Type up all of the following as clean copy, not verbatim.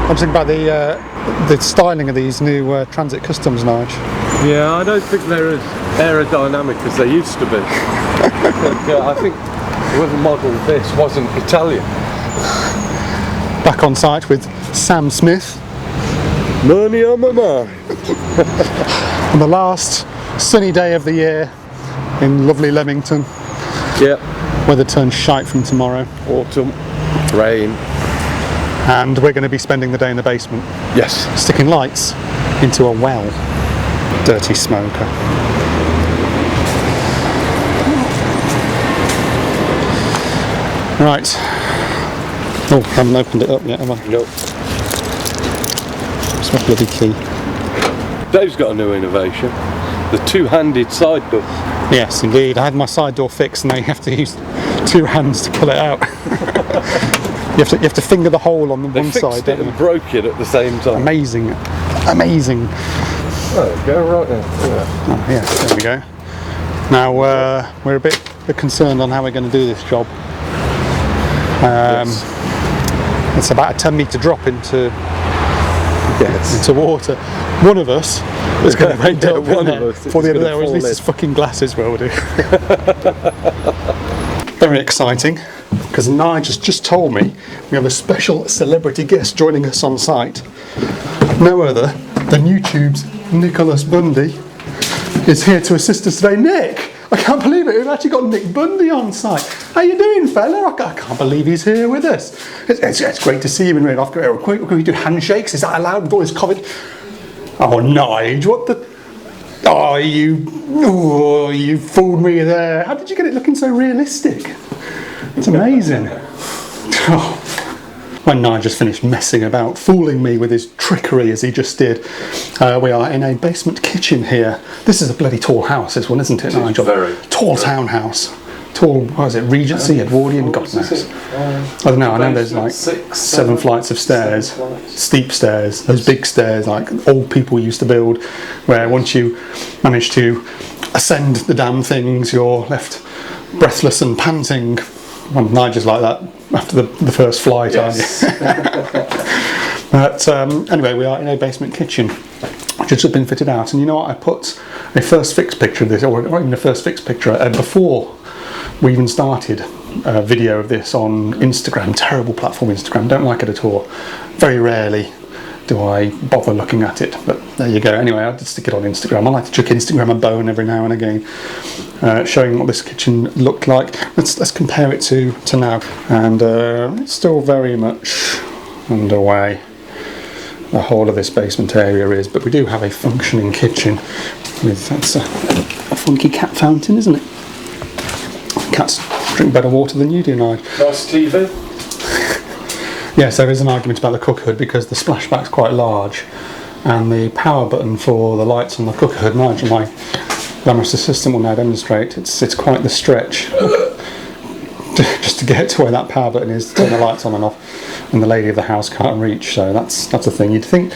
I'm thinking about the styling of these new Transit Customs, Nige. Yeah, I don't think they're as aerodynamic as they used to be. I think whoever modelled this wasn't Italian. Back on site with Sam Smith. Money on my mind. On the last sunny day of the year in lovely Leamington. Yep. Weather turns shite from tomorrow. Autumn, rain. And we're going to be spending the day in the basement. Yes. Sticking lights into a well. Dirty smoker. Right. Oh, I haven't opened it up yet, have I? Nope. It's my bloody key. Dave's got a new innovation. The two-handed side door. Yes, indeed. I had my side door fixed and now you have to use two hands to pull it out. you have to finger the hole on the one side. They fixed it and broke it at the same time. Amazing. Amazing. Oh, go right there. Oh, yeah, there we go. Now we're a bit concerned on how we're going to do this job. Yes. It's about a 10-metre drop into Yes. water. One of us is going to break down one of us before the other is there, or gonna at least fall his fucking glasses will do. Very exciting, because Nige has just told me we have a special celebrity guest joining us on site. No other than YouTube's Nicholas Bundy is here to assist us today. Nick! I can't believe it, we've actually got Nick Bundy on site. How you doing, fella? I can't believe he's here with us. It's great to see you in real life. Can we do handshakes? Is that allowed with all this COVID? Oh, Nige, what the... Oh, you fooled me there. How did you get it looking so realistic? It's amazing. Oh. When Nige just finished messing about, fooling me with his trickery as he just did, we are in a basement kitchen here. This is a bloody tall house, this one, isn't it, Nigel? Very. Tall townhouse. Tall, what is it, Regency, Edwardian, God knows. I don't know, I know there's like seven flights of stairs, steep stairs, those big stairs like old people used to build, where once you manage to ascend the damn things, you're left breathless and panting. Well, Nigel's like that after the first flight, yes. But anyway, we are in a basement kitchen which has just been fitted out, and you know what, I put a first fix picture of this, or not even a first fix picture, before we even started a video of this on Instagram. Terrible platform, Instagram, don't like it at all. Very rarely do I bother looking at it, but there you go. Anyway, I did stick it on Instagram. I like to chuck Instagram a bone every now and again, showing what this kitchen looked like. Let's compare it to now, and it's still very much underway. The whole of this basement area is, but we do have a functioning kitchen with, that's a funky cat fountain, isn't it? Cats drink better water than you do, Nige. Nice TV. Yes, there is an argument about the cooker hood because the splashback's quite large, and the power button for the lights on the cooker hood, Nigel, my glamorous assistant, will now demonstrate, it's quite the stretch just to get to where that power button is to turn the lights on and off, and the lady of the house can't reach. So that's a thing. You'd think,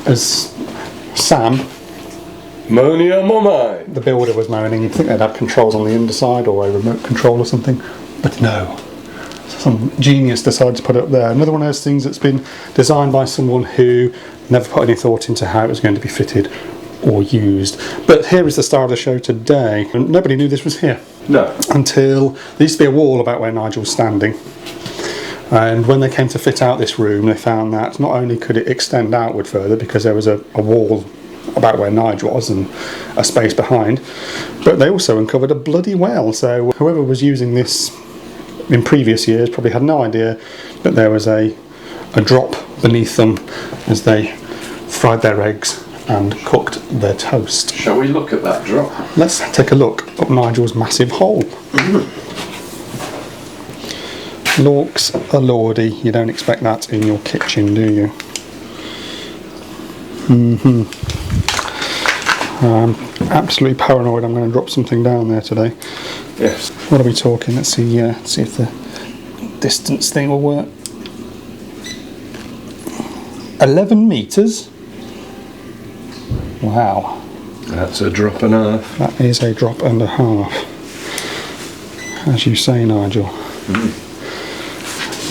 as Sam, money on my mind, the builder, was moaning, you'd think they'd have controls on the underside or a remote control or something, but no. Some genius decided to put it up there. Another one of those things that's been designed by someone who never put any thought into how it was going to be fitted or used. But here is the star of the show today. And nobody knew this was here. No. Until there used to be a wall about where Nigel's standing. And when they came to fit out this room, they found that not only could it extend outward further because there was a wall about where Nigel was and a space behind, but they also uncovered a bloody well. So whoever was using this in previous years probably had no idea that there was a drop beneath them as they fried their eggs and cooked their toast. Shall we look at that drop? Let's take a look up Nigel's massive hole. Lorks a lordy, you don't expect that in your kitchen, do you? I'm absolutely paranoid I'm going to drop something down there today. Yes. What are we talking? Let's see if the distance thing will work. 11 metres? Wow. That's a drop and a half. That is a drop and a half. As you say, Nigel.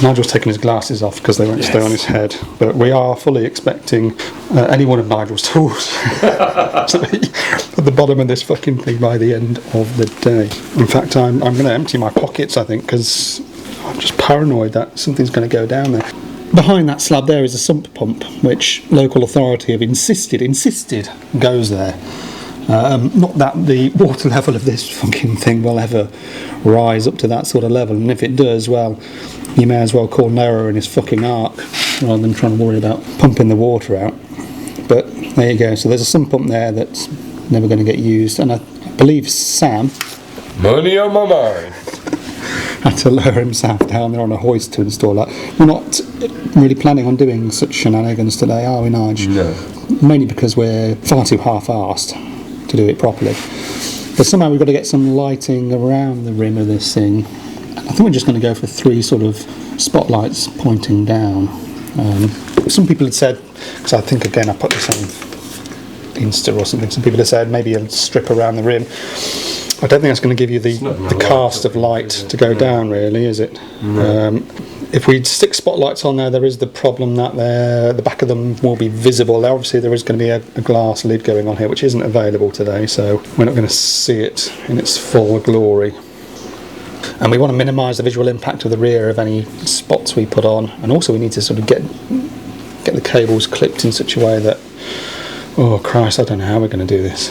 Nigel's taking his glasses off because they won't stay on his head, but we are fully expecting any one of Nigel's tools to be at the bottom of this fucking thing by the end of the day. In fact, I'm going to empty my pockets, I think, because I'm just paranoid that something's going to go down there. Behind that slab there is a sump pump, which local authority have insisted goes there. Not that the water level of this fucking thing will ever rise up to that sort of level, and if it does, well, you may as well call Noah in his fucking ark rather than trying to worry about pumping the water out. But there you go, so there's a sump pump there that's never going to get used, and I believe Sam, money on my mind, had to lower himself down there on a hoist to install that. We're not really planning on doing such shenanigans today, are we, Nige? No. Mainly because we're far too half-arsed to do it properly. But somehow we've got to get some lighting around the rim of this thing. I think we're just going to go for 3 sort of spotlights pointing down. Some people had said, because I think again I put this on Insta or something, some people have said maybe a strip around the rim. I don't think that's going to give you the cast of light to go down, really, is it? No. If we stick spotlights on there, there is the problem that the back of them will be visible. Obviously there is going to be a glass lid going on here, which isn't available today, so we're not going to see it in its full glory. And we want to minimise the visual impact of the rear of any spots we put on, and also we need to sort of get the cables clipped in such a way that, oh Christ, I don't know how we're going to do this.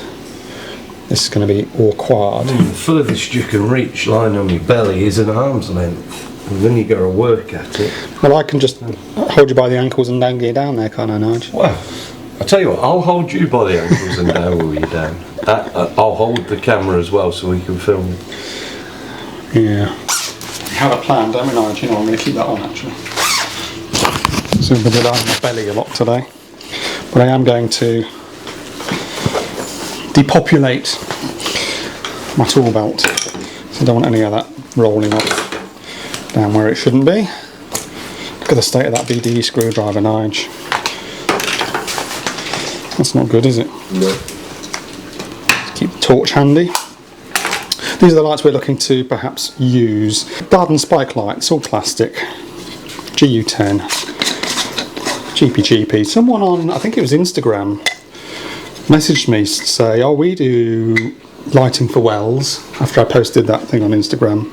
This is going to be awkward. The furthest you can reach lying on your belly is an arm's length. And then you got to work at it. Well, I can just hold you by the ankles and dangle you down there, can't I, Nige? Well, I'll tell you what, I'll hold you by the ankles and dangle you down. I'll hold the camera as well so we can film. Yeah. We have a plan, don't we, Nige? You know, I'm going to keep that on, actually. So I'm going to lie on my belly a lot today. But I am going to depopulate my tool belt. So I don't want any of that rolling off down where it shouldn't be. Look at the state of that BDE screwdriver, Nige. That's not good, is it? No. Keep the torch handy. These are the lights we're looking to perhaps use. Garden spike lights, all plastic. GU10. Cheapy. Someone on, I think it was Instagram, messaged me to say, oh, we do lighting for wells, after I posted that thing on Instagram.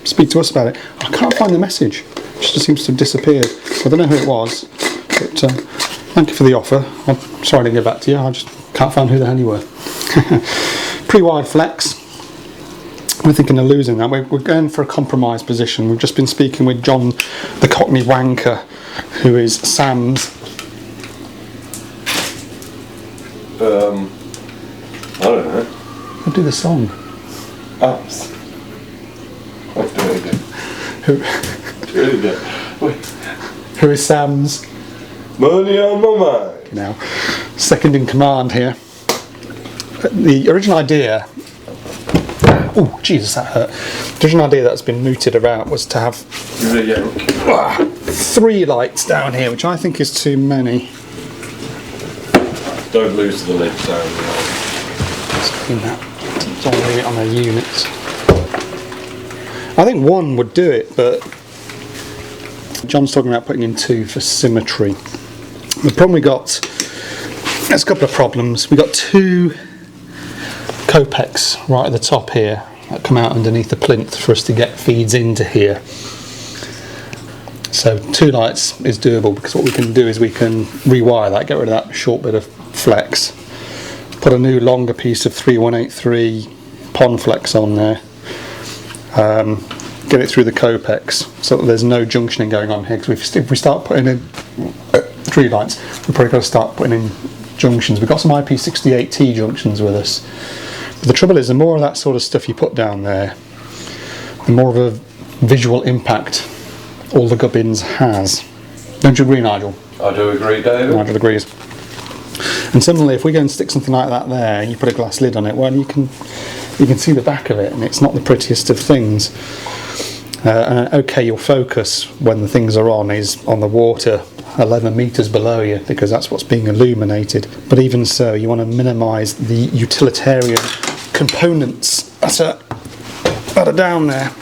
Speak to us about it. I can't find the message. It just seems to have disappeared. So I don't know who it was, but thank you for the offer. I'm sorry I didn't get back to you. I just can't find who the hell you were. Pre-wired flex. We're thinking of losing that. We're going for a compromise position. We've just been speaking with John, the Cockney wanker, who is Sam's. I don't know. I'll do the song. Ups. I'll do it again. Who is Sam's? Money on my mind. Now, second in command here. The original idea. Oh, Jesus, that hurt. The original idea that's been mooted about was to have 3 lights down here, which I think is too many. Don't lose the lid down. Don't leave it on their units. I think 1 would do it, but John's talking about putting in 2 for symmetry. The problem we got, there's a couple of problems. We got 2 Copex right at the top here that come out underneath the plinth for us to get feeds into here. So 2 lights is doable, because what we can do is we can rewire that, get rid of that short bit of flex, put a new longer piece of 3183 pond flex on there, get it through the Copex so that there's no junctioning going on here, because if we start putting in 3 lights, we've probably got to start putting in junctions. We've got some IP68T junctions with us, but the trouble is, the more of that sort of stuff you put down there, the more of a visual impact all the gubbins has. Don't you agree, Nigel? I do agree, David. Nigel agrees. And similarly, if we go and stick something like that there and you put a glass lid on it, well, you can see the back of it, and it's not the prettiest of things. And okay, your focus when the things are on is on the water 11 metres below you, because that's what's being illuminated. But even so, you want to minimise the utilitarian components that are down there.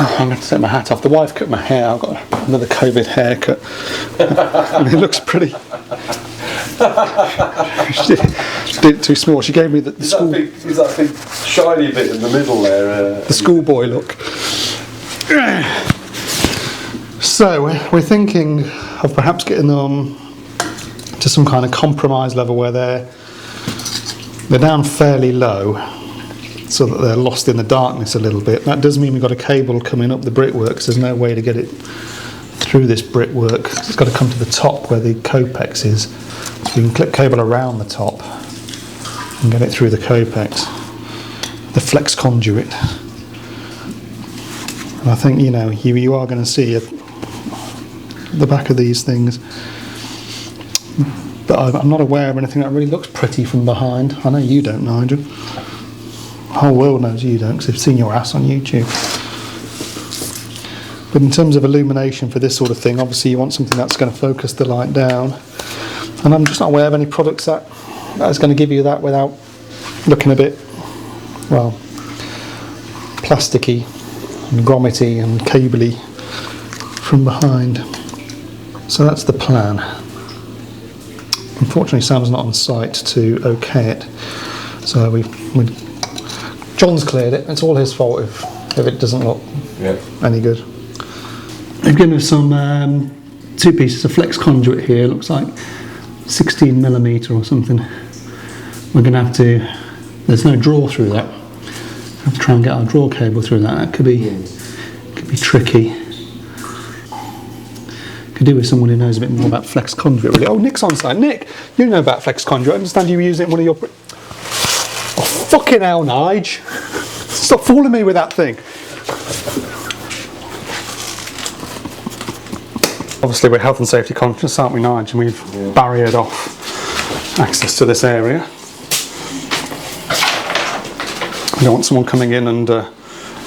Oh, I'm going to take my hat off. The wife cut my hair. I've got another COVID haircut. And it looks pretty. She did it too small. She gave me the school. Is that big shiny bit in the middle there? The schoolboy look. So we're thinking of perhaps getting them to some kind of compromise level where they're down fairly low, so that they're lost in the darkness a little bit. That does mean we've got a cable coming up the brickwork, because there's no way to get it through this brickwork. It's got to come to the top where the copex is. So we can clip cable around the top and get it through the copex, the flex conduit. And I think, you know, you are going to see the back of these things, but I'm not aware of anything that really looks pretty from behind. I know you don't, Nigel. The whole world knows you don't, because they've seen your ass on YouTube. But in terms of illumination for this sort of thing, obviously you want something that's going to focus the light down, and I'm just not aware of any products that is going to give you that without looking a bit, well, plasticky and grommety and cabley from behind. So that's the plan. Unfortunately, Sam's not on site to okay it, so John's cleared it. It's all his fault if it doesn't look any good. They've given us some two pieces of flex conduit here. It looks like 16mm or something. We're going to have to. There's no draw through that. Have to try and get our draw cable through that. That could be tricky. Could do with someone who knows a bit more about flex conduit, really. Oh, Nick's on site. Nick, you know about flex conduit. I understand you were using it in one of your. Oh, fucking hell, Nige. Stop fooling me with that thing. Obviously, we're health and safety conscious, aren't we, Nige? And we've barriered off access to this area. We don't want someone coming in and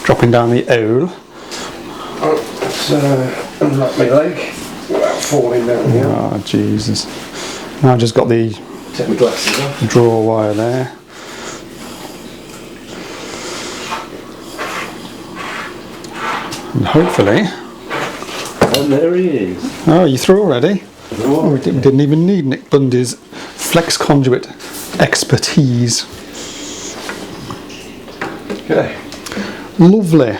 dropping down the owl. Unlock my leg without falling down here. Oh, Jesus. Now I've just got the Take my glasses off. draw wire there. And hopefully... And there he is. Oh, you through already? Oh, we didn't even need Nick Bundy's flex conduit expertise. Okay. Lovely.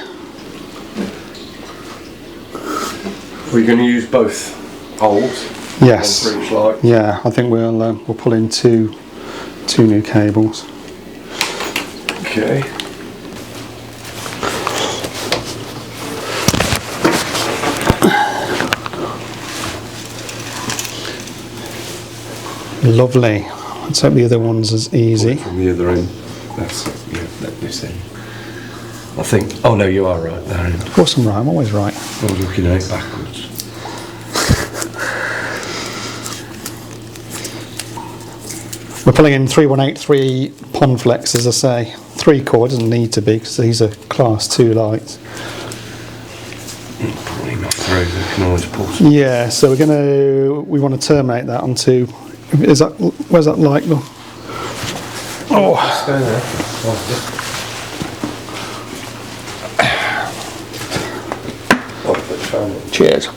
We're going to use both holes. Yes. One for each light. Yeah, I think we'll pull in two new cables. Okay. Lovely. Let's hope the other one's as easy. From the other end. That's it. Yeah, this end. I think. Oh no, you are right there. Of course I'm right. I'm always right. I was looking at it backwards. We're pulling in 3183 pond flex, as I say. 3 core, doesn't need to be because these are class 2 lights. Probably not through. We can always pull some. Yeah, so we want to terminate that onto. Where's that light go? Oh. Stay there. Oh, Cheers.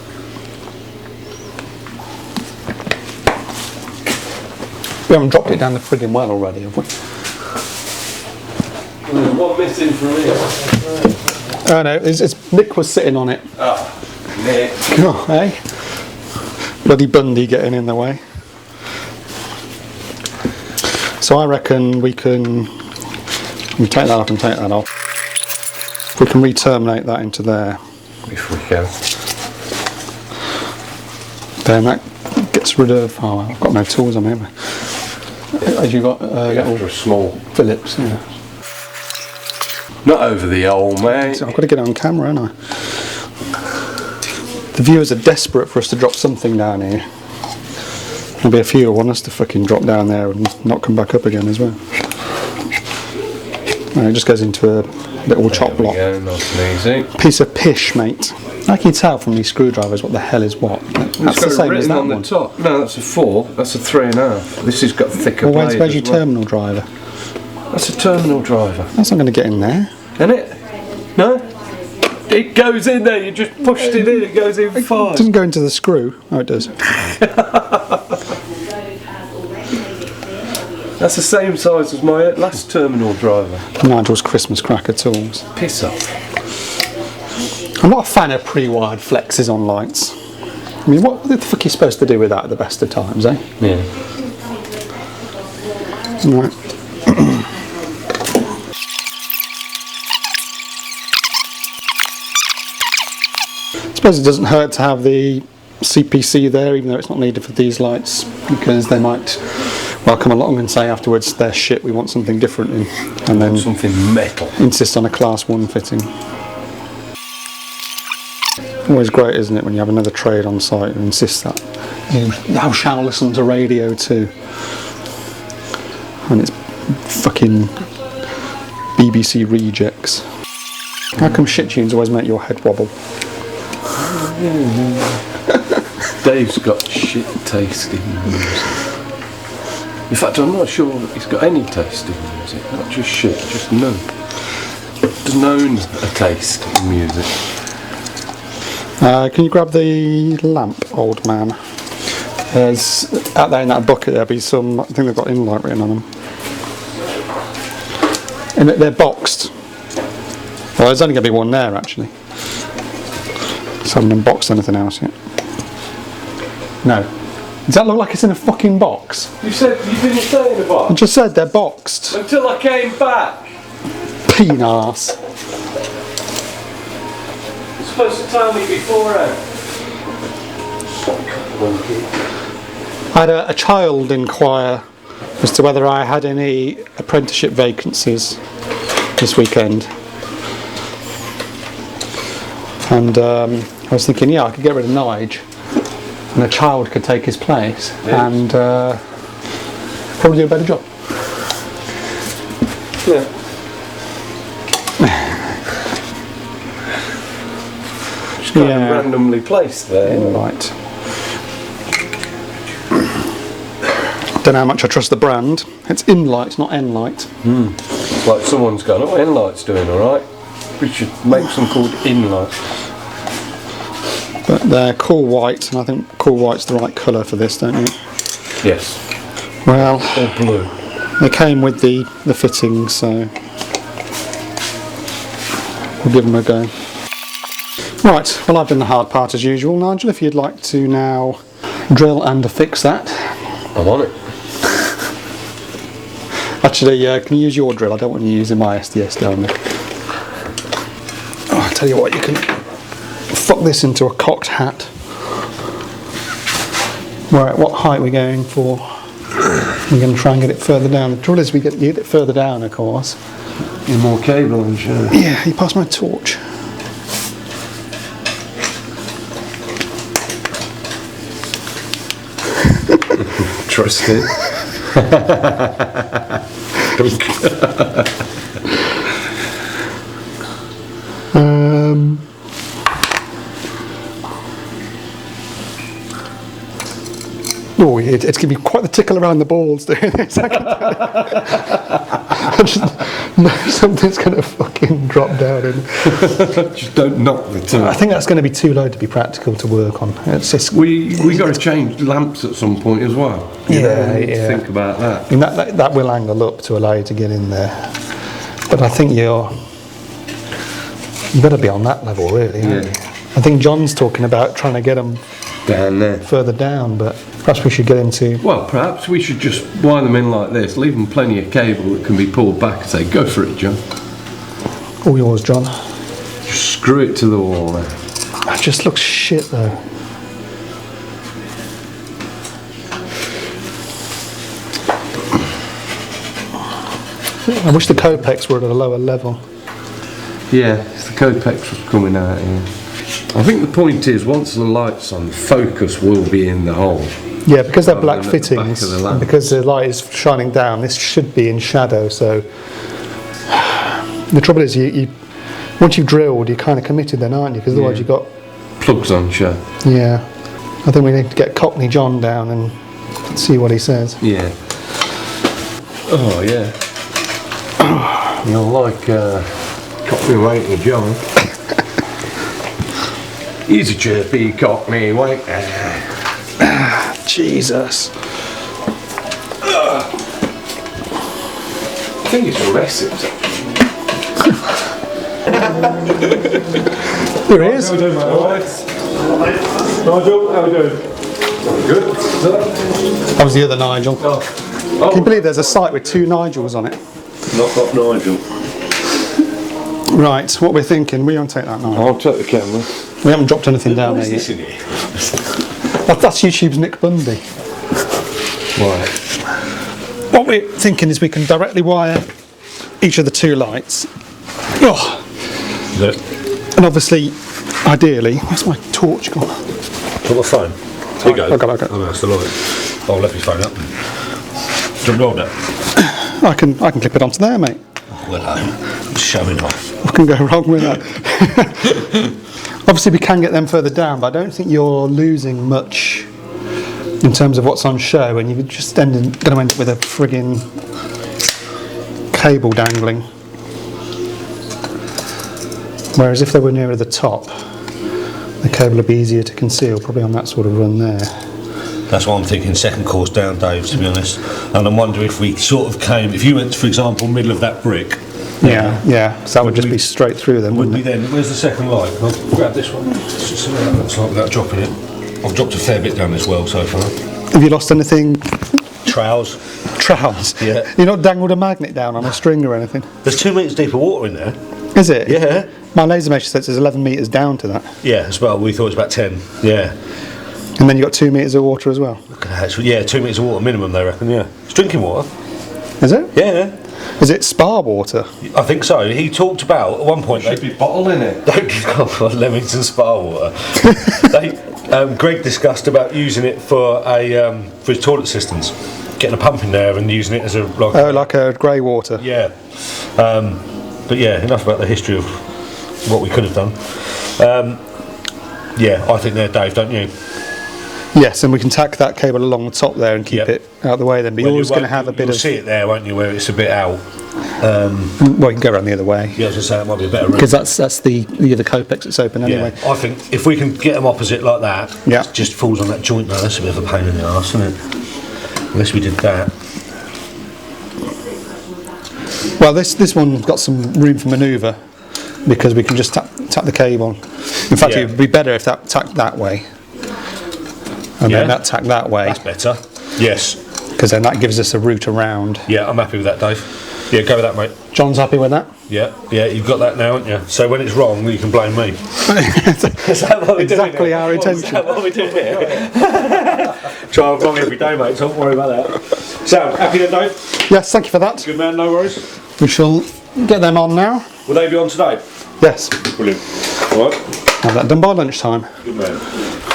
We haven't dropped it down the frigging well already, have we? There's one missing from here. Oh no, Nick was sitting on it. Ah, Nick. Oh, eh? Bloody Bundy getting in the way. So I reckon we can take that off and take that off. We can re-terminate that into there. If we go. Then that gets rid of. Oh, I've got no tools on me. Have you got After a small Phillips? Yeah. Not over the old, mate. So I've got to get it on camera, haven't I? The viewers are desperate for us to drop something down here. There'll be a few who want us to fucking drop down there and not come back up again as well. No, it just goes into a little chop block. There we go, nice and easy. Piece of pish, mate. I can tell from these screwdrivers what the hell is what. That's the same as that on one. The top. No, that's a 4. That's a 3.5. This has got thicker Well, blade where's your as well. terminal driver? That's a terminal driver. That's not going to get in there. Isn't it? No? It goes in there. You just pushed it in. It goes in It fast. doesn't go into the screw. Oh, it does. That's the same size as my last terminal driver. Nigel's Christmas cracker tools. Piss off. I'm not a fan of pre-wired flexes on lights. I mean, what the fuck are you supposed to do with that at the best of times, eh? Yeah. Right. I suppose it doesn't hurt to have the CPC there, even though it's not needed for these lights, because they might well come along and say afterwards, they're shit, we want something different in, and then Something metal. insist on a class 1 fitting. Always great, isn't it, when you have another trade on site and insist that thou shalt listen to radio too, and it's fucking BBC rejects. How come shit tunes always make your head wobble? Dave's got shit taste in music. In fact, I'm not sure that he's got any taste in music. Not just shit, just none. Just known a taste in music. Can you grab the lamp, old man? There's out there in that bucket. There'll be some. I think they've got inlight written on them, and they're boxed. Well, there's only going to be one there actually. So I haven't unboxed anything else yet. No. Does that look like it's in a fucking box? You said you didn't say in the I box just said they're boxed. until I came back. Peen-arse. You're supposed to tell me beforehand. I had a child inquire as to whether I had any apprenticeship vacancies this weekend. And I was thinking, yeah, I could get rid of Nige and a child could take his place and probably do a better job. Yeah. Just kind of randomly placed there. Right. Don't know how much I trust the brand. It's Inlight, not Enlight. It's like someone's gone, oh, Enlight's doing alright. We should make some called Inlight. But they're cool white, and I think cool white's the right colour for this, don't you? Yes. Well, Or blue. they came with the fittings, so we'll give them a go. Right, well I've done the hard part as usual. Nigel, if you'd like to now drill and fix that. I'm on it. Actually, can you use your drill? I don't want you using my SDS down there. Oh, I'll tell you what, you can fuck this into a cocked hat. Right, what height are we going for? We're going to try and get it further down. The trouble is we get it further down, of course. Need more cable, I'm sure. Yeah, you pass my torch. Trust it. Oh, it's going to be quite the tickle around the balls doing this. I just know something's going to fucking drop down. And Just don't knock the tool. I think that's going to be too low to be practical to work on. It's just, We got to change lamps at some point as well. You know, think about that. I mean, that will angle up to allow you to get in there. But I think you've got to be on that level, really. Yeah. I think John's talking about trying to get them Down there. further down, but perhaps we should get into... Well, perhaps we should just wire them in like this, leave them plenty of cable that can be pulled back and say, go for it, John. All yours, John. Just screw it to the wall there. That just looks shit, though. I wish the Copex were at a lower level. Yeah, the Copex was coming out here. I think the point is, once the light's on, the focus will be in the hole. Yeah, because they're black Rather than at the back fittings, of the and lamp. because the light is shining down, this should be in shadow, so... The trouble is, you once you've drilled, you're kind of committed then, aren't you? Because otherwise you've got... Plugs on show. Yeah. I think we need to get Cockney John down and see what he says. Yeah. Oh, yeah. You'll like Cockney Waiter John. He's a chirpy cockney wanker. Jesus. I think it's aggressive. There he is. How are we doing, mate? All right. Nigel, how are we doing? Good. That was the other Nigel. Can you believe there's a site with 2 Nigels on it? Knock off Nigel. Right, what we're thinking, we won't take that now. I'll take the camera. We haven't dropped anything down there yet. In here? That's YouTube's Nick Bundy. Why? What we're thinking is we can directly wire each of the 2 lights. Oh. And obviously, ideally, where's my torch gone? Got my phone. Here you go. I got it. Oh, that's the light. Oh, I left my phone up. Do you want to hold that? I can clip it onto there, mate. Well, I'm showing off. What can go wrong with that? Obviously, we can get them further down, but I don't think you're losing much in terms of what's on show, and you're just going to end up with a frigging cable dangling. Whereas if they were nearer the top, the cable would be easier to conceal, probably on that sort of run there. That's what I'm thinking, second course down, Dave, to be honest. And I'm wondering if we sort of came, if you went, for example, middle of that brick. Yeah, so that would just be straight through them, Would wouldn't we it? then, where's the second light? I'll grab this one. Let's just see what that looks like without dropping it. I've dropped a fair bit down as well so far. Have you lost anything? Trowels. Trowels? Yeah. You're not dangled a magnet down on a string or anything? There's 2 metres deep of water in there. Is it? Yeah. My laser measure says there's 11 metres down to that. Yeah, as well. We thought it was about 10. Yeah. And then you've got 2 metres of water as well. Look at that. Yeah, 2 metres of water minimum, they reckon, yeah. It's drinking water. Is it? Yeah. Is it spa water? I think so. He talked about, at one point... Should be bottling it. Leamington spa water. Greg discussed about using it for his toilet systems. Getting a pump in there and using it as a... Like a grey water? Yeah. But yeah, enough about the history of what we could have done. Yeah, I think they're Dave, don't you? Yes, and we can tack that cable along the top there and keep it out of the way then. But you're always going to have a bit you'll of... see it there, won't you, where it's a bit out. Well, you can go around the other way. Yeah, I was going to say, it might be a better route. Because that's the other Copex that's open anyway. Yeah, I think if we can get them opposite like that, it just falls on that joint now. That's a bit of a pain in the arse, isn't it? Unless we did that. Well, this one's got some room for manoeuvre because we can just tap the cable. In fact, it would be better if that tacked that way. And then that tacked that way. That's better. Yes. Because then that gives us a route around. Yeah, I'm happy with that, Dave. Yeah, go with that, mate. John's happy with that? Yeah, you've got that now, haven't you? So when it's wrong, you can blame me. Is that what we're exactly doing our intention. Is that what we're doing here? Try and wrong every day, mate. Don't worry about that. So, happy then, Dave? Yes, thank you for that. Good man, no worries. We shall get them on now. Will they be on today? Yes. Brilliant. All right. Have that done by lunchtime. Good man.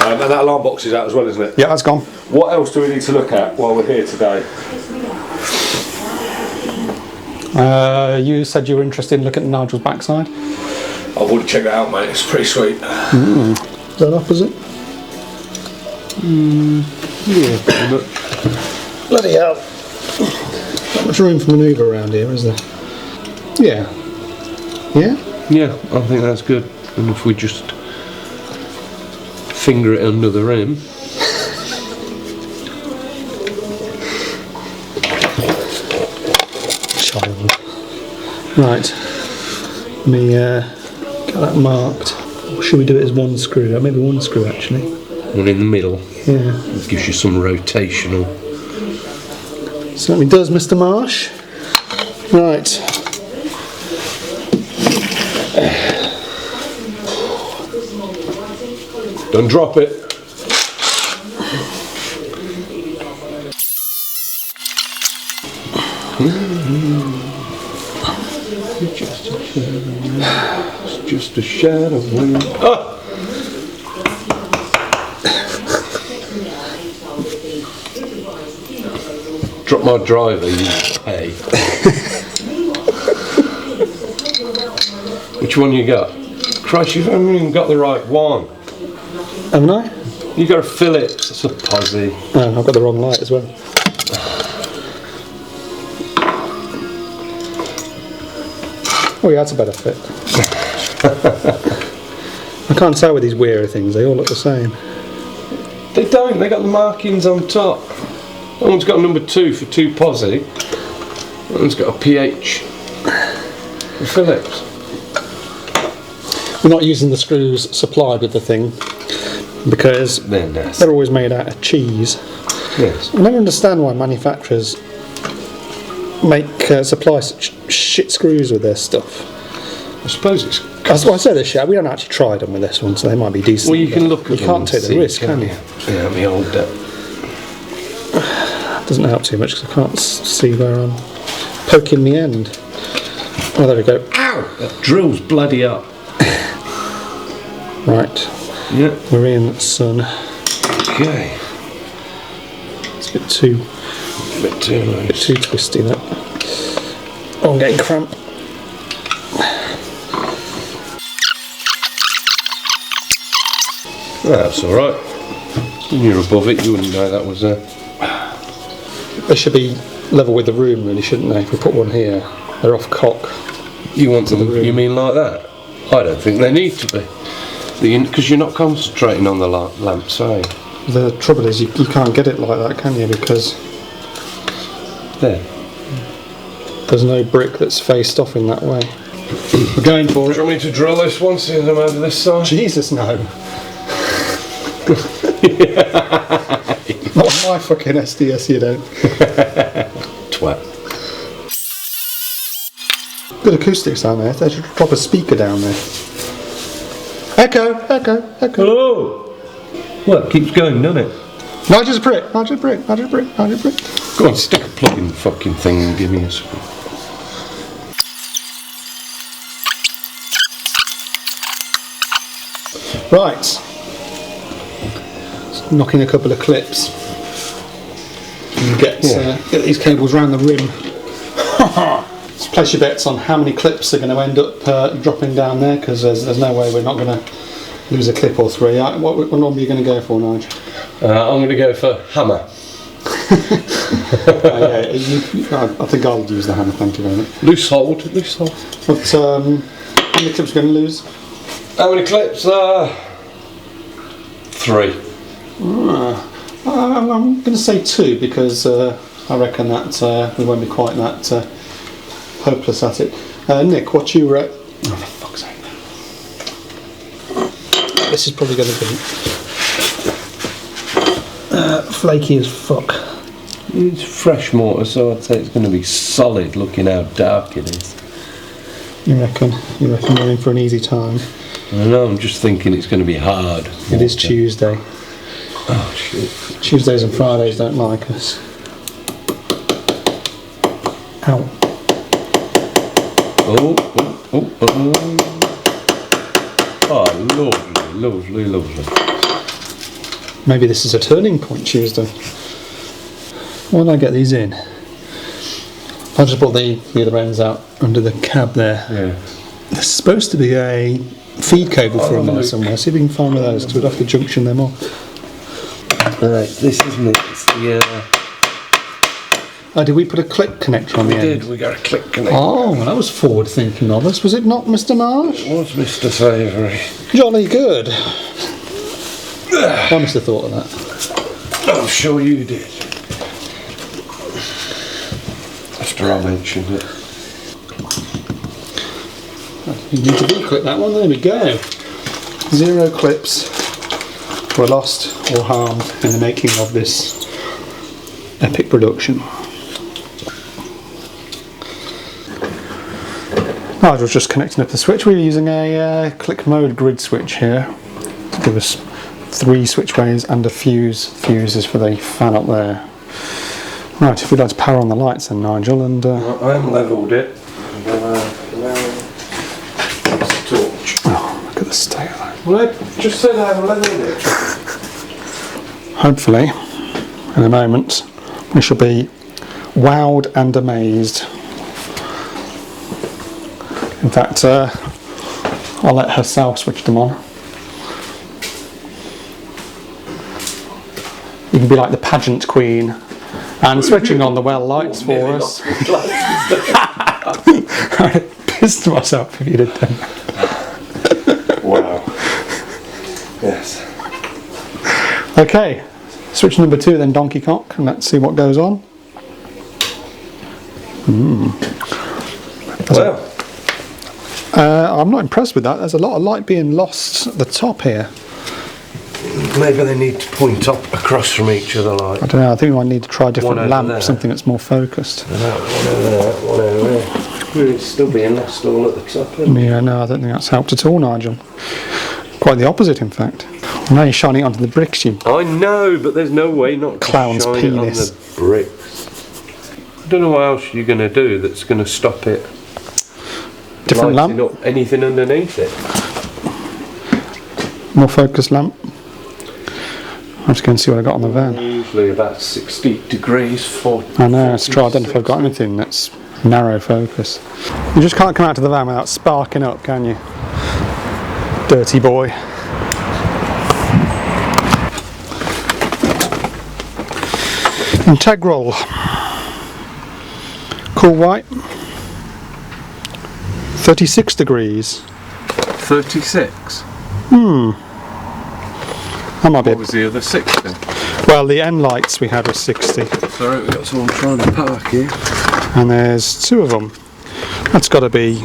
And that alarm box is out as well, isn't it? Yeah, that's gone. What else do we need to look at while we're here today? You said you were interested in looking at Nigel's backside. I've already checked that out, mate. It's pretty sweet. Is that opposite? Yeah. Bloody hell. Not much room for manoeuvre around here, is there? Yeah. Yeah? Yeah, I think that's good. And if we just finger it under the rim. Child. Right. Let me get that marked. Or should we do it as one screw? Maybe one screw actually. One in the middle. Yeah. It gives you some rotational. Certainly does, Mr. Marsh. Right. Don't drop it. It's just a shadow. Ah! Drop my driver, you pay. Which one you got? Christ, you haven't even got the right one. Haven't I? You got to fill it. It's a posse. Oh, I've got the wrong light as well. Oh yeah, that's a better fit. I can't tell with these weirder things, they all look the same. They don't, they got the markings on top. That one's got a number 2 for 2 posi. That one's got a PH for Phillips. We're not using the screws supplied with the thing because they're always made out of cheese. Yes. I never understand why manufacturers make supply such shit screws with their stuff. I suppose it's... That's why I say this shit. We haven't actually tried them with this one, so they might be decent. Well, you can look at them. You can't take the risk, can you? Yeah, me old debt. Doesn't help too much because I can't see where I'm poking the end. Oh, there we go. Ow! That drill's bloody up. Right. Yeah. We're in sun. Okay. It's a bit too loose. too twisty that. Oh, I'm getting cramp. That's alright. When you're above it, you wouldn't know that was there. They should be level with the room, really, shouldn't they? If we put one here, they're off cock. You want them, you mean like that? I don't think they need to be. Because you're not concentrating on the lamps, are you? The trouble is, you can't get it like that, can you? Because there's no brick that's faced off in that way. We're going for it. Do you want me to drill this one, seeing them over this side? Jesus, no. Not my fucking SDS, you don't. Twat. Good acoustics down there. They should drop a speaker down there. Echo, echo, echo. Oh! Well, it keeps going, doesn't it? Nigel brick, Nigel brick, Nigel brick, Nigel brick. Go on, stick a plug in the fucking thing and give me a screw. Right. Just knocking a couple of clips. And get these cables around the rim. Just place your bets on how many clips are going to end up dropping down there, because there's no way we're not going to lose a clip or 3. What knob are you going to go for, Nigel? I'm going to go for hammer. I think I'll use the hammer, thank you very much. Loose hold, loose hold. But how many clips are you going to lose? How many clips? 3. I'm going to say 2 because I reckon that we won't be quite that hopeless at it. Nick, what you oh, for fuck's sake. This is probably going to be flaky as fuck. It's fresh mortar, so I'd say it's going to be solid, looking how dark it is. You reckon? You reckon we're in for an easy time? I don't know, I'm just thinking it's going to be hard. It is Tuesday. Oh shit. Tuesdays and Fridays don't like us. Ow. Oh. Oh, lovely, lovely. Maybe this is a turning point Tuesday. Why did I get these in? I just brought the other ends out under the cab there. Yeah. There's supposed to be a feed cable for them there somewhere. See if we can find one of those, because we'd have to junction them off. Right, this isn't it. It's the. Oh, did we put a click connector on the end? We did. We got a click connector. Oh, well, that was forward thinking of us. Was it not, Mr. Marsh? It was Mr. Savoury. Jolly good. I must have thought of that. I'm sure you did. After I mentioned it. You need to declip that one. There we go. 0 clips were lost or harmed in the making of this epic production. Nigel was just connecting up the switch. We're using a click mode grid switch here to give us 3 switchways and a fuse. Fuse is for the fan up there. Right, if we'd like to power on the lights then, Nigel, and I haven't levelled it. Torch. oh, look at the state of that. Well, I just said I haven't levelled it. Hopefully, in a moment, we shall be wowed and amazed. In fact, I'll let herself switch them on. You can be like the pageant queen and switching on the well lights for us. I'd pissed myself if you did that. Wow. Yes. Okay, switch number 2 then, Donkey Cock, and let's see what goes on. Well, I'm not impressed with that. There's a lot of light being lost at the top here. maybe they need to point up across from each other like. I don't know, I think we might need to try a different One over lamp, there. something that's more focused. One over there, one over there. It's still being lost all at the top, isn't it? Yeah, no, I don't think that's helped at all, Nigel. Quite the opposite, in fact. Now you're shining onto the bricks, you I know, but there's no way not to Clown's shine penis. it on the bricks. I don't know what else you're going to do that's going to stop it different lighting lamp, up anything underneath it. more focused lamp. I'm just going to see what I got on the van. Usually about 60 degrees, 40. I know, let's try. I don't know if I've got anything that's narrow focus. You just can't come out to the van without sparking up, can you? Dirty boy. Integral. Cool white. 36 degrees. 36? That might be What was the other 60? well, the end lights we had were 60. Sorry, we've got someone trying to park here. And there's 2 of them. That's got to be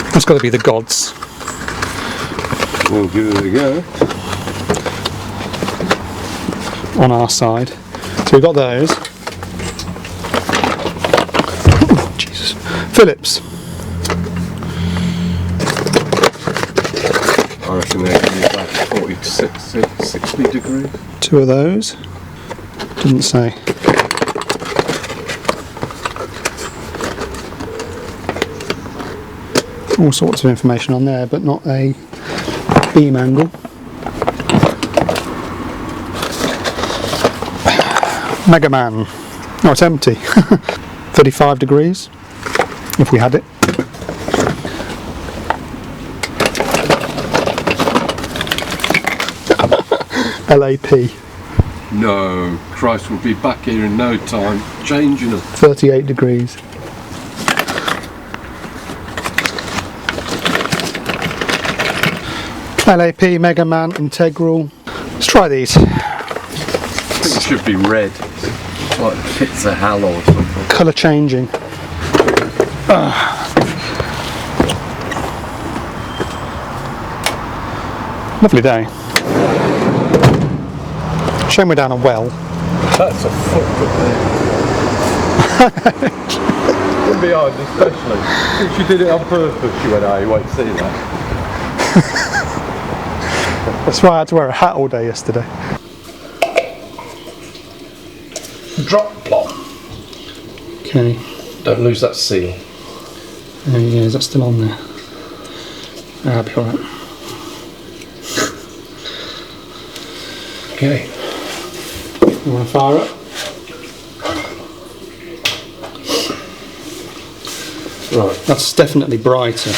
the gods. We'll give it a go. On our side. So we've got those. Jesus. Phillips. I reckon they're going to be about 40 to 60 degrees. 2 of those. Didn't say. All sorts of information on there, but not a beam angle. Mega Man. Oh, it's empty. 35 degrees, if we had it. LAP. No, Christ will be back here in no time, changing them. 38 degrees. LAP, Mega Man, Integral. Let's try these. I think it should be red. Like Pizza Hal or something. Colour changing. Lovely day. Shame we're down a well. That's a fucked up thing. From behind especially. I think she did it on purpose, she went, oh, you won't see that. That's why I had to wear a hat all day yesterday. Drop plot. Okay. Don't lose that seal. Yeah, is that still on there? I'll be alright. Okay. You want to fire up? Right. That's definitely brighter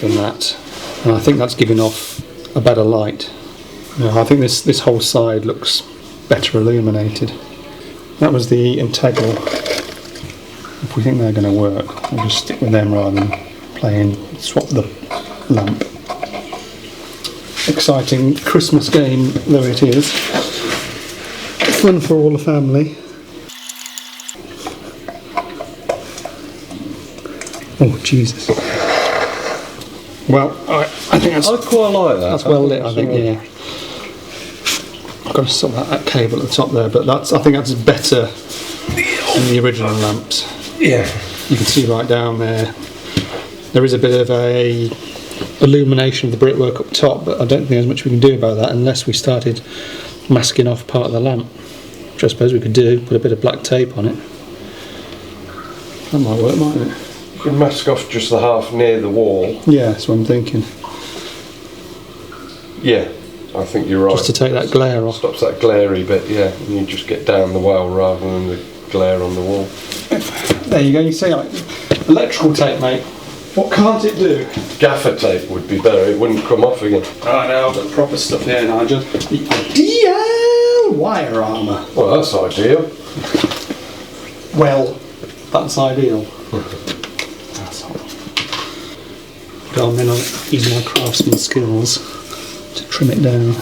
than that. And I think that's giving off a better light. I think this whole side looks better illuminated. That was the integral. If we think they're going to work, we'll just stick with them rather than swap the lamp. Exciting Christmas game though it is. Fun for all the family. Oh Jesus. Well, I think that's I quite like that. that's well lit, I think, yeah. I've got to sort that cable at the top there, but I think that's better than the original lamps. Yeah. You can see right down there. There is a bit of a illumination of the brickwork up top, but I don't think there's much we can do about that unless we started masking off part of the lamp. Which I suppose we could do, put a bit of black tape on it. That might work, mightn't it? You can mask off just the half near the wall. Yeah, that's what I'm thinking. Yeah, I think you're right. Just to take that glare off. Stops that glary bit, yeah. And you just get down the well rather than the glare on the wall. There you go, you see, like, electrical tape, mate. What can't it do? Gaffer tape would be better, it wouldn't come off again. Right now, I've got proper stuff here, Nigel. The ideal wire armour. Well, that's ideal. Well, that's ideal. That's all. I'm in on using my craftsman skills to trim it down.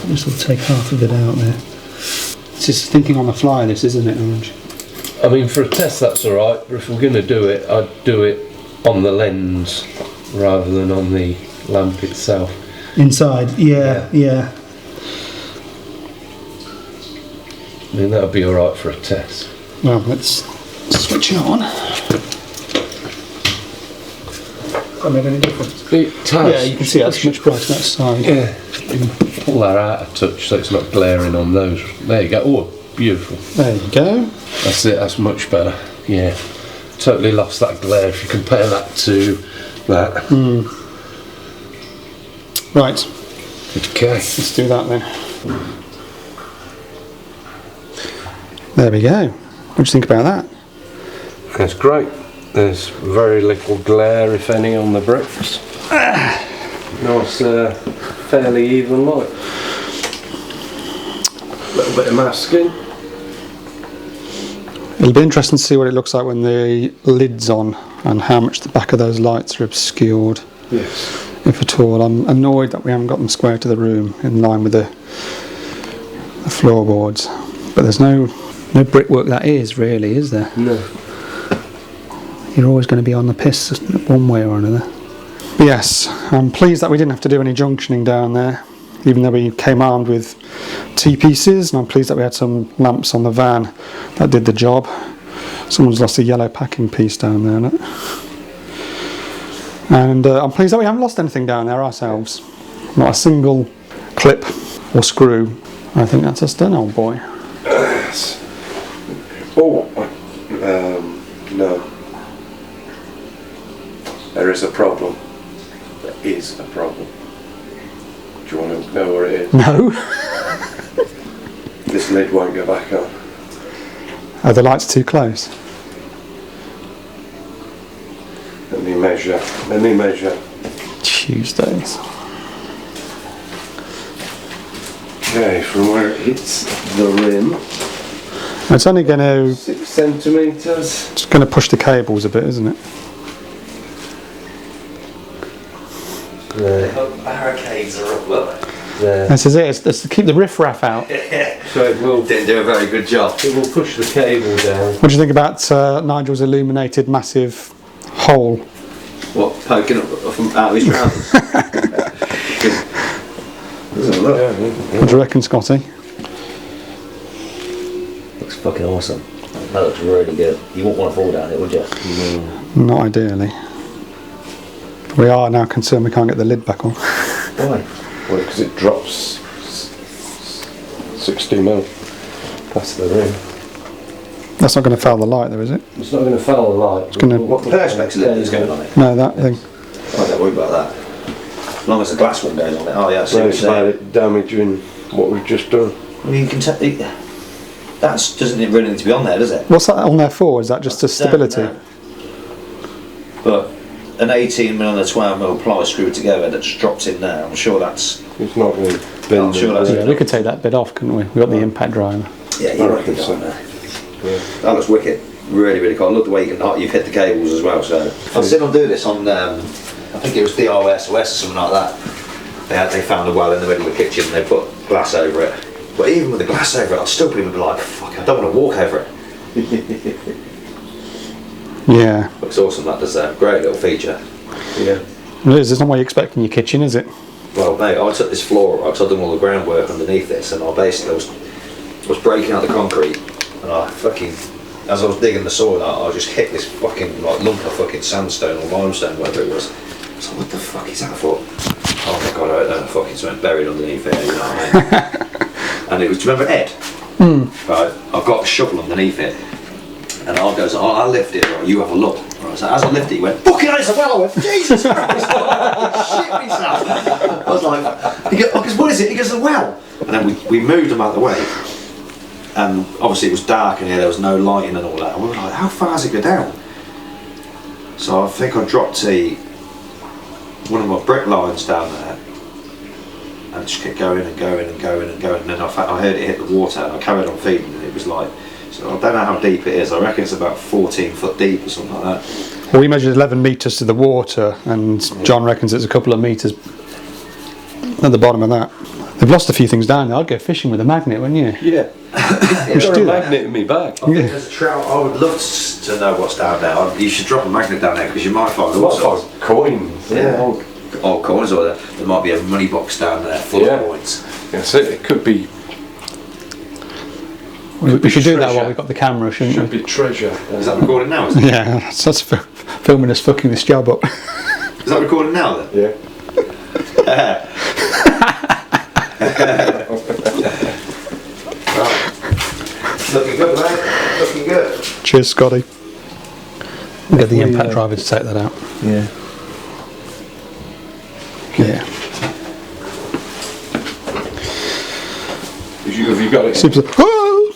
This will take half of it out there. It's just thinking on the fly, this, isn't it, Orange? I mean, for a test that's alright, but if we're going to do it, I'd do it on the lens rather than on the lamp itself. Inside, yeah. I mean, that would be alright for a test. Well, let's switch it on. Does that make any difference? It has. Yeah, you can see that's much brighter that side. Yeah, you can pull that out a touch so it's not glaring on those. There you go. Oh, beautiful. There you go. That's it, that's much better. Yeah, totally lost that glare if you compare that to that. Right, Okay. let's do that then. There we go. What do you think about that? That's great. There's very little glare, if any, on the bricks. Nice, fairly even light. A little bit of masking. It'll be interesting to see what it looks like when the lid's on and how much the back of those lights are obscured, Yes. if at all. I'm annoyed that we haven't got them square to the room in line with the floorboards. But there's no brickwork that is, really, is there? No. You're always going to be on the piss one way or another. But yes, I'm pleased that we didn't have to do any junctioning down there, even though we came armed with T-pieces, and I'm pleased that we had some lamps on the van that did the job. Someone's lost a yellow packing piece down there, look. And I'm pleased that we haven't lost anything down there ourselves. Not a single clip or screw. I think that's us done, old boy. Yes. Oh, no. There is a problem. There is a problem. Do you want to know where it is? No. This lid won't go back on. Are the lights too close? Let me measure. Let me measure. Tuesdays. Okay, from where it hits the rim, It's only going to 6 centimetres. It's going to push the cables a bit, isn't it? There. Barricades are up, look. There. This is it. It's to keep the riffraff out. So it will Didn't do a very good job. push the cable down. What do you think about Nigel's illuminated massive hole? What, poking up from out of his trousers? Let's have a look. What do you reckon, Scotty? Looks fucking awesome. That looks really good. You wouldn't want to fall down it, would you? Not ideally. We are now concerned we can't get the lid back on. Why? Well, because it drops 60 mil past the rim. That's not going to foul the light, though, is it? It's not going to foul the light. It's gonna- What perspex lid is going on it? No, that thing. I don't worry about that. As long as the glass one goes on it. Oh yeah, I see what you're It's about saying. it damaging what we've just done. Well, you can that's doesn't it really need to be on there, does it? What's that on there for? Is that just a stability? No. But an 18mm and a 12mm ply screwed together that just drops in there. I'm sure that's. It's not going to I'm bend. sure that's- Yeah, we could take that bit off, couldn't we? We've got the impact driver. Yeah, I you reckon reckon so. so. That looks wicked. Really, really cool. I love the way you've hit the cables as well. So I've seen them do this on. I think it was DRSOS or something like that. They found a well in the middle of the kitchen and they put glass over it. But even with the glass over it, I'd still be like, fuck, I don't want to walk over it. Yeah. Looks awesome. That does a great little feature. Yeah. It is. It's not what you expect in your kitchen, is it? Well, mate, I took this floor up, I've done all the groundwork underneath this, and I basically was breaking out the concrete, and I fucking, as I was digging the soil out, I just hit this fucking like lump of fucking sandstone or limestone, whatever it was. So what the fuck is that for? Oh my god, I don't know, fucking something buried underneath there, you know what I mean? And it was, do you remember Ed? Right, I've got a shovel underneath it, and I goes, I'll lift it, right, you have a look. Right, so as I lifted it, he went, fucking hell, it's a well. I went, Jesus Christ, I shit myself. I was like, he goes, what is it? He goes, a well. And then we moved them out of the way, and obviously it was dark in here, there was no lighting and all that, and we were like, how far does it go down? So I think I dropped one of my brick lines down there, and it just kept going and going and going and going, and then I heard it hit the water, and I carried on feeding, and it was like, so I don't know how deep it is, I reckon it's about 14 foot deep or something like that. Well, we measured 11 metres to the water, and John reckons it's a couple of metres at the bottom of that. They've lost a few things down there. I'd go fishing with a magnet, wouldn't you? Yeah. should Got do a that. magnet in me bag. I think there's a trout. I would love to know what's down there. You should drop a magnet down there because you might find all sorts. Coins. Yeah. Old coins, or there might be a money box down there full Yeah. of coins. Yes, it could be. We should do that while treasure. we've got the camera, shouldn't Should we? be treasure. Is that recording now? Is it? Yeah, that's filming us fucking this job up. Is that recording now then? Yeah. Looking good, mate. Looking good. Cheers, Scotty. We'll get the impact driver to take that out. Yeah. Yeah. Have you got it? Super. Whoa!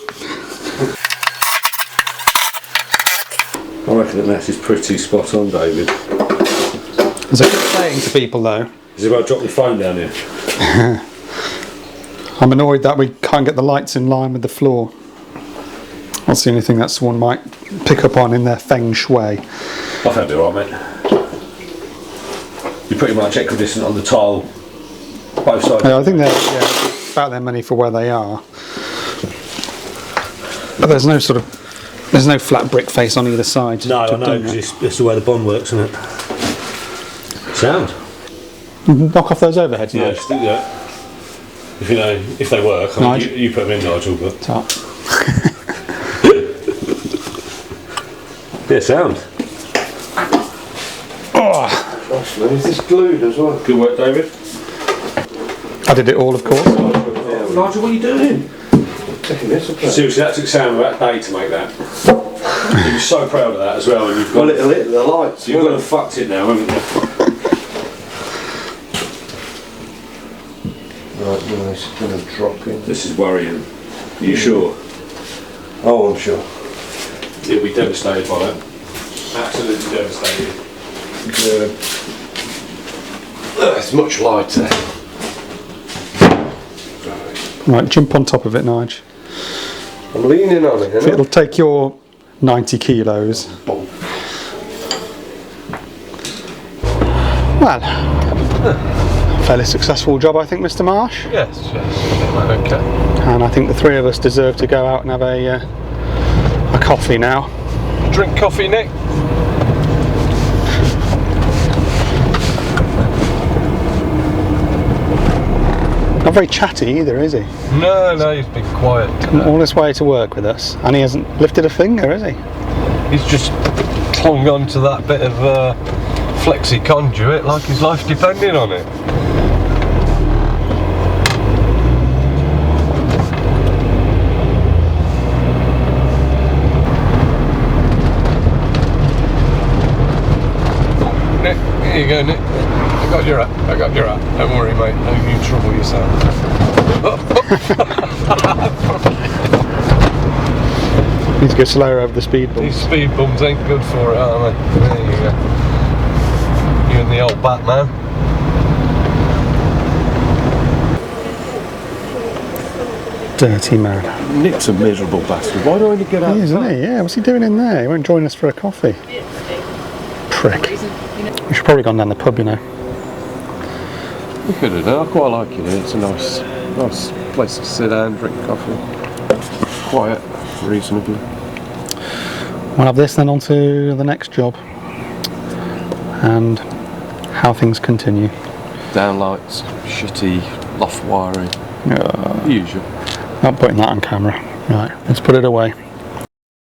I reckon that is pretty spot on, David. There's a good saying to people though. Is it about drop your phone down here? I'm annoyed that we can't get the lights in line with the floor. That's the only thing that someone might pick up on in their feng shui. I think it'll be alright, mate. You're pretty much equidistant on the tile, both sides. Yeah, I think they're about their money for where they are. But there's no flat brick face on either side. No, to I know, do that. because it's the way the bond works, isn't it? Sound. Knock off those overheads now. Yeah, still do it. If they work. I mean, Nigel? you put them in, Nigel, but... Top. Yeah, sound. Oh, Gosh, man, is this glued as well? Good work, David. I did it all, of course. Nigel, what are you doing? Taking this apart. Seriously, that took Sam about a day to make that. He was so proud of that as well, and you've got Well, it'll hit the lights. you've got to fucked it now, haven't you? Right, no, it's going to drop in. This is worrying. Are you sure? Oh, I'm sure. He'll be devastated by that. Absolutely devastated. It's much lighter. Right, jump on top of it, Nige. I'm leaning on it, It'll take your 90 kilos. Well, fairly successful job, I think, Mr. Marsh. Yes. Okay. And I think the three of us deserve to go out and have a coffee now. Drink coffee, Nick. Not very chatty either, is he? No, he's been quiet. Come all this way to work with us, and he hasn't lifted a finger, has he? He's just clung on to that bit of flexi conduit like his life depended on it. Nick, here you go, Nick. I got your hat. Don't worry, mate. Don't you trouble yourself. Need to go slower over the speed bumps. These speed bumps ain't good for it, are they? There you go. You and the old Batman. Dirty man. Nick's a miserable bastard. Why don't he get out? He is, isn't he? Yeah, what's he doing in there? He won't join us for a coffee. Prick. We should probably go down the pub, you know. We could have done. I quite like it here. It's a nice place to sit down, drink coffee. Quiet, reasonably. We'll have this, then on to the next job. And how things continue. Downlights, shitty loft wiring, usual. Not putting that on camera. Right, let's put it away.